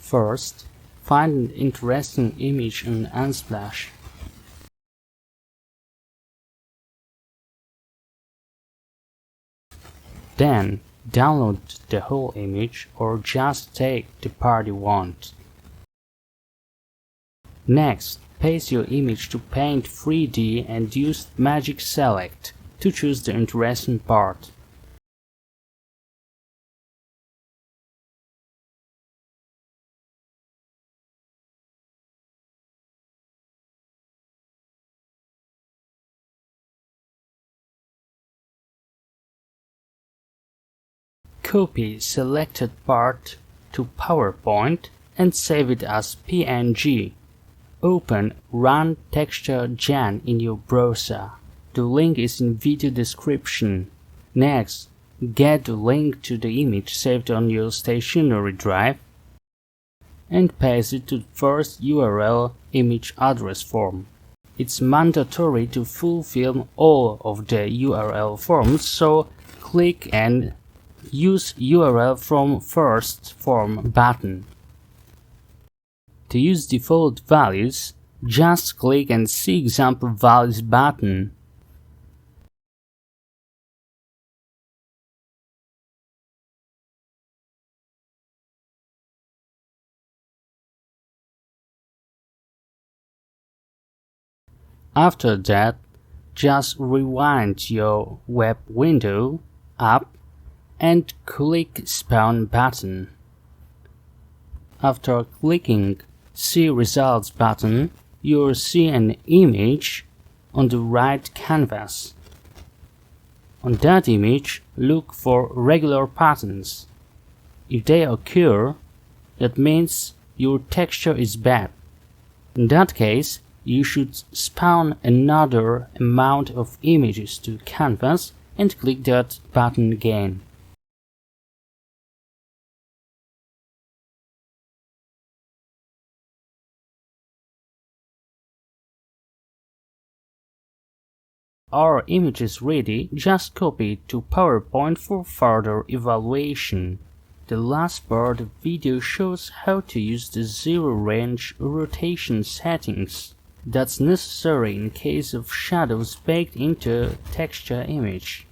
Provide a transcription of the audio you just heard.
First, find an interesting image in Unsplash. Then, download the whole image or just take the part you want. Next, paste your image to Paint 3D and use Magic Select to choose the interesting part. Copy selected part to PowerPoint and save it as PNG. Open RandTextureGen in your browser. The link is in video description. Next, get the link to the image saved on your stationary drive and paste it to the first URL image address form. It's mandatory to fulfill all of the URL forms, so click and use URL from first form button. To use default values, just click and see example values button. After that, just rewind your web window up and click Spawn button. After clicking See Results button, you'll see an image on the right canvas. On that image, look for regular patterns. If they occur, that means your texture is bad. In that case, you should spawn another amount of images to canvas and click that button again. Our image is ready, just copy it to PowerPoint for further evaluation. The last part of the video shows how to use the zero range rotation settings. That's necessary in case of shadows baked into texture image.